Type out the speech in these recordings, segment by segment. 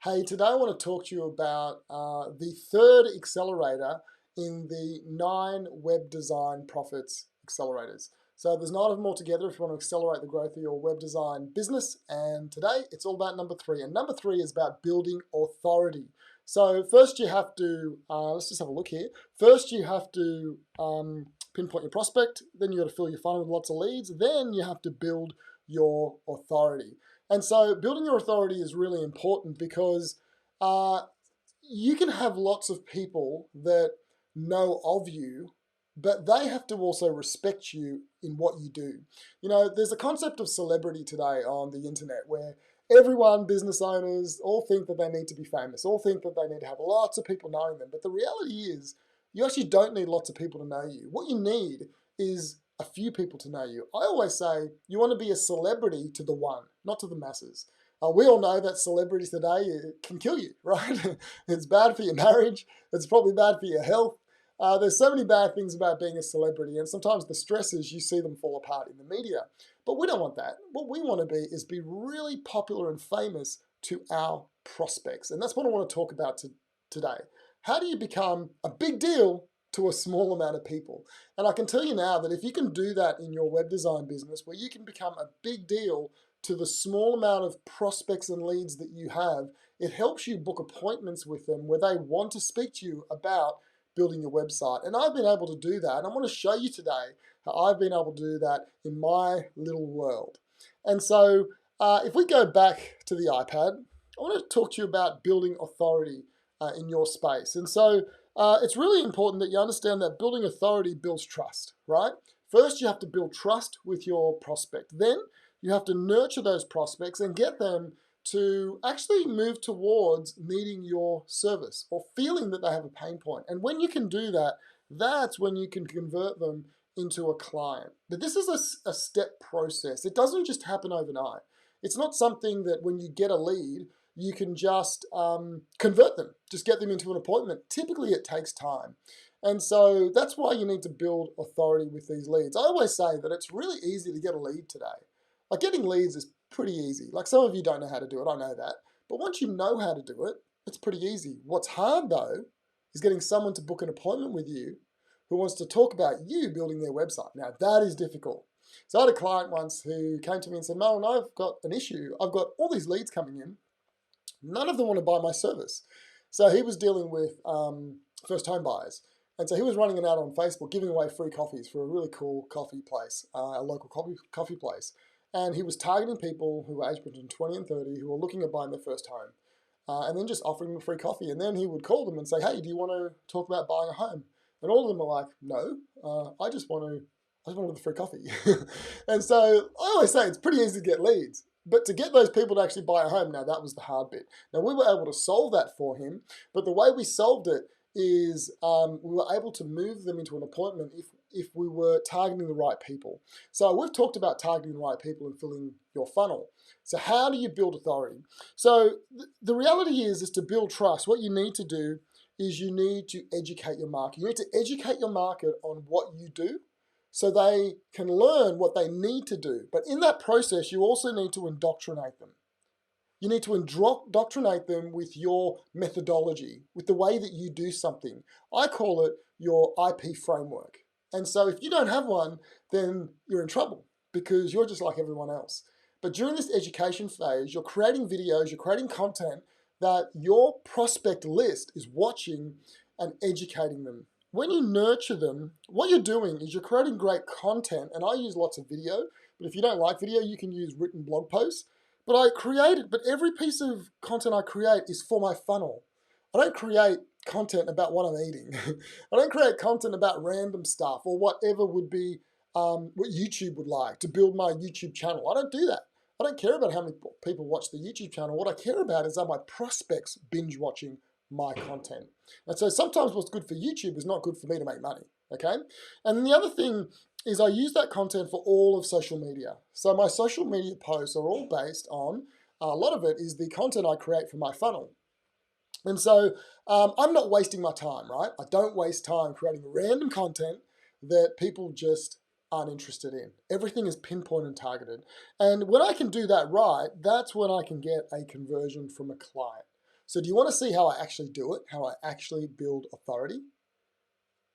Hey, today I want to talk to you about the third accelerator in the 9 web design profits accelerators. So there's 9 of them altogether if you want to accelerate the growth of your web design business. And today it's all about number 3. And number 3 is about building authority. So first you have to, let's just have a look here. First you have to pinpoint your prospect. Then you got to fill your funnel with lots of leads. Then you have to build your authority. And so building your authority is really important because you can have lots of people that know of you, but they have to also respect you in what you do. You know, there's a concept of celebrity today on the internet where everyone, business owners, all think that they need to be famous, all think that they need to have lots of people knowing them. But the reality is you actually don't need lots of people to know you. What you need is a few people to know you. I always say you want to be a celebrity to the one, not to the masses. We all know that celebrities today can kill you, right? It's bad for your marriage. It's probably bad for your health. There's so many bad things about being a celebrity, and sometimes the stresses, you see them fall apart in the media. But we don't want that. What we want to be is be really popular and famous to our prospects. And that's what I want to talk about today. How do you become a big deal to a small amount of people? And I can tell you now that if you can do that in your web design business, where you can become a big deal to the small amount of prospects and leads that you have, it helps you book appointments with them where they want to speak to you about building your website. And I've been able to do that. And I want to show you today how I've been able to do that in my little world. And so if we go back to the iPad, I want to talk to you about building authority in your space. And so it's really important that you understand that building authority builds trust, right? First, you have to build trust with your prospect. Then you have to nurture those prospects and get them to actually move towards needing your service or feeling that they have a pain point. And when you can do that, that's when you can convert them into a client. But this is a step process. It doesn't just happen overnight. It's not something that when you get a lead, you can just convert them, just get them into an appointment. Typically, it takes time. And so that's why you need to build authority with these leads. I always say that it's really easy to get a lead today. Like getting leads is pretty easy. Like some of you don't know how to do it, I know that. But once you know how to do it, it's pretty easy. What's hard though is getting someone to book an appointment with you who wants to talk about you building their website. Now that is difficult. So I had a client once who came to me and said, Marlon, I've got an issue. I've got all these leads coming in. None of them want to buy my service. So he was dealing with first home buyers. And so he was running an ad on Facebook, giving away free coffees for a really cool coffee place, a local coffee place. And he was targeting people who were aged between 20 and 30 who were looking at buying their first home. And then just offering them free coffee. And then he would call them and say, hey, do you want to talk about buying a home? And all of them were like, no, I just wanted the free coffee. And so I always say it's pretty easy to get leads. But to get those people to actually buy a home, now that was the hard bit. Now we were able to solve that for him, but the way we solved it is we were able to move them into an appointment if we were targeting the right people. So we've talked about targeting the right people and filling your funnel. So how do you build authority? So the reality is to build trust, what you need to do is you need to educate your market. You need to educate your market on what you do so they can learn what they need to do. But in that process, you also need to indoctrinate them. You need to indoctrinate them with your methodology, with the way that you do something. I call it your IP framework. And so if you don't have one, then you're in trouble because you're just like everyone else. But during this education phase, you're creating videos, you're creating content that your prospect list is watching and educating them. When you nurture them, what you're doing is you're creating great content, and I use lots of video, but if you don't like video, you can use written blog posts. But every piece of content I create is for my funnel. I don't create content about what I'm eating. I don't create content about random stuff or whatever would be what YouTube would like to build my YouTube channel. I don't do that. I don't care about how many people watch the YouTube channel. What I care about is are my prospects binge watching my content. And so sometimes what's good for YouTube is not good for me to make money, okay? And then the other thing is I use that content for all of social media. So my social media posts are all based on, a lot of it is the content I create for my funnel. And so I'm not wasting my time, right? I don't waste time creating random content that people just aren't interested in. Everything is pinpoint and targeted. And when I can do that right, that's when I can get a conversion from a client. So do you want to see how I actually do it, how I actually build authority?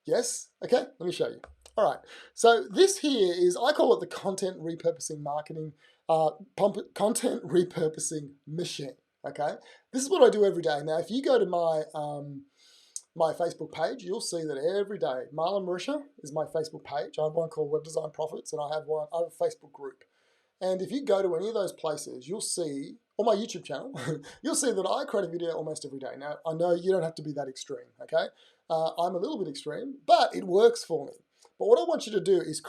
Yes? Okay, let me show you. All right, so this here is, I call it the content repurposing marketing, content repurposing machine, okay? This is what I do every day. Now, if you go to my Facebook page, you'll see that every day, Marlon Marisha is my Facebook page. I have one called Web Design Profits, and I have a Facebook group. And if you go to any of those places, you'll see, or my YouTube channel, you'll see that I create a video almost every day. Now, I know you don't have to be that extreme, okay? I'm a little bit extreme, but it works for me. But what I want you to do is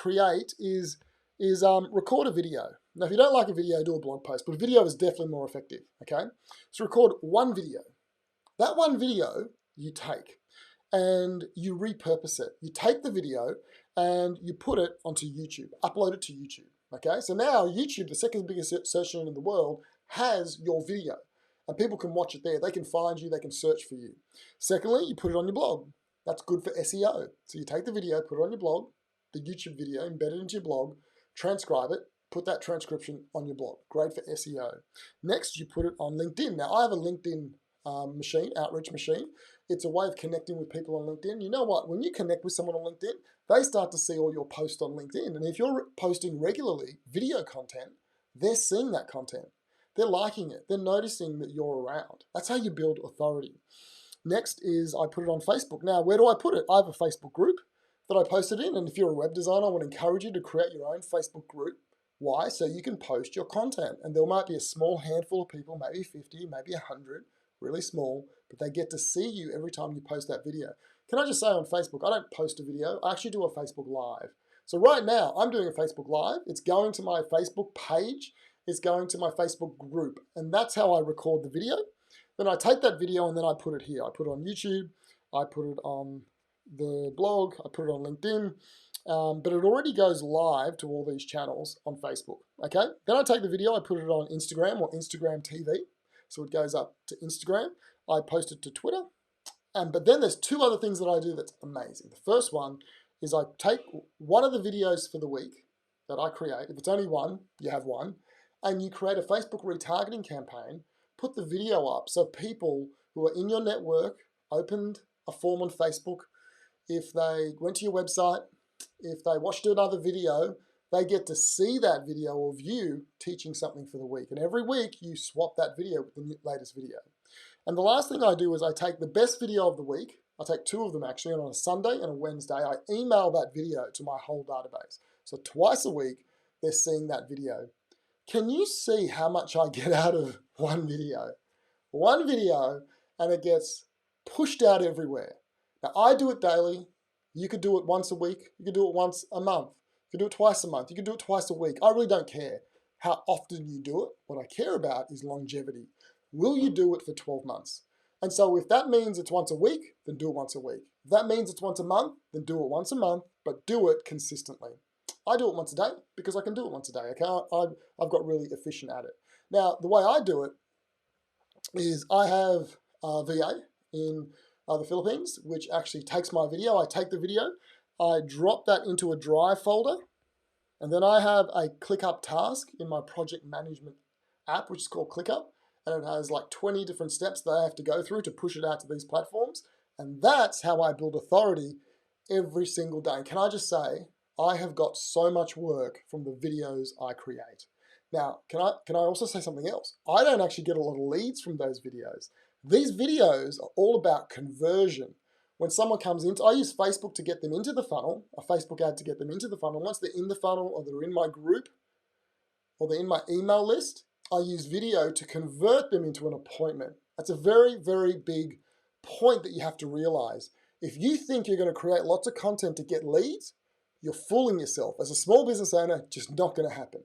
record a video. Now, if you don't like a video, do a blog post, but a video is definitely more effective, okay? So record one video. That one video you take and you repurpose it. You take the video and you put it onto YouTube, upload it to YouTube. Okay, so now YouTube, the second biggest search engine in the world, has your video and people can watch it there. They can find you, they can search for you. Secondly, you put it on your blog. That's good for SEO. So you take the video, put it on your blog, the YouTube video, embed it into your blog, transcribe it, put that transcription on your blog. Great for SEO. Next, you put it on LinkedIn. Now, I have a LinkedIn outreach machine. It's a way of connecting with people on LinkedIn. You know what? When you connect with someone on LinkedIn, they start to see all your posts on LinkedIn. And if you're posting regularly video content, they're seeing that content. They're liking it. They're noticing that you're around. That's how you build authority. Next is I put it on Facebook. Now, where do I put it? I have a Facebook group that I posted in. And if you're a web designer, I want to encourage you to create your own Facebook group. Why? So you can post your content. And there might be a small handful of people, maybe 50, maybe 100, really small, but they get to see you every time you post that video. Can I just say on Facebook, I don't post a video, I actually do a Facebook Live. So right now, I'm doing a Facebook Live. It's going to my Facebook page, it's going to my Facebook group, and that's how I record the video. Then I take that video and then I put it here. I put it on YouTube, I put it on the blog, I put it on LinkedIn, but it already goes live to all these channels on Facebook, okay? Then I take the video, I put it on Instagram or Instagram TV. So it goes up to Instagram. I post it to Twitter. But then there's two other things that I do that's amazing. The first one is I take one of the videos for the week that I create. If it's only one, you have one. And you create a Facebook retargeting campaign, put the video up so people who are in your network opened a form on Facebook. If they went to your website, if they watched another video, they get to see that video of you teaching something for the week. And every week you swap that video with the latest video. And the last thing I do is I take the best video of the week. I take two of them actually, and on a Sunday and a Wednesday, I email that video to my whole database. So twice a week, they're seeing that video. Can you see how much I get out of one video? One video, and it gets pushed out everywhere. Now, I do it daily. You could do it once a week. You could do it once a month. You can do it twice a month. You can do it twice a week. I really don't care how often you do it. What I care about is longevity. Will you do it for 12 months? And so if that means it's once a week, then do it once a week. If that means it's once a month, then do it once a month, but do it consistently. I do it once a day because I can do it once a day. Okay? I've got really efficient at it. Now, the way I do it is I have a VA in the Philippines, which actually takes my video. I take the video, I drop that into a Drive folder, and then I have a ClickUp task in my project management app, which is called ClickUp, and it has like 20 different steps that I have to go through to push it out to these platforms, and that's how I build authority every single day. And can I just say, I have got so much work from the videos I create. Now, can I also say something else? I don't actually get a lot of leads from those videos. These videos are all about conversion. When someone comes in, I use Facebook to get them into the funnel, a Facebook ad to get them into the funnel. Once they're in the funnel or they're in my group or they're in my email list, I use video to convert them into an appointment. That's a very, very big point that you have to realize. If you think you're going to create lots of content to get leads, you're fooling yourself. As a small business owner, just not going to happen.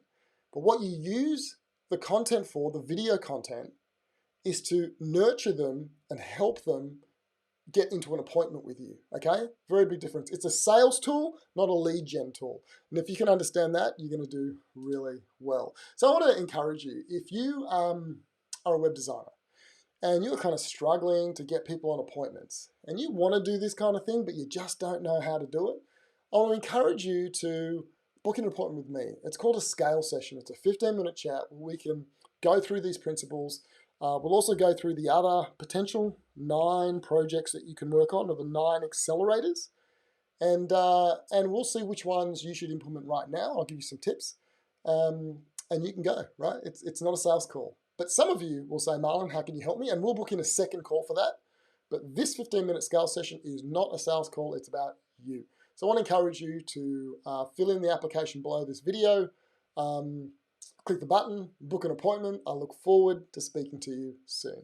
But what you use the content for, the video content, is to nurture them and help them get into an appointment with you, okay? Very big difference. It's a sales tool, not a lead gen tool. And if you can understand that, you're going to do really well. So I want to encourage you, if you are a web designer and you're kind of struggling to get people on appointments and you want to do this kind of thing, but you just don't know how to do it, I want to encourage you to book an appointment with me. It's called a scale session. It's a 15-minute chat where we can go through these principles. We'll also go through the other potential 9 projects that you can work on, or the 9 accelerators, and we'll see which ones you should implement right now. I'll give you some tips, and you can go, right? It's not a sales call. But some of you will say, Marlon, how can you help me? And we'll book in a second call for that. But this 15-minute scale session is not a sales call. It's about you. So I want to encourage you to fill in the application below this video, click the button, book an appointment. I look forward to speaking to you soon.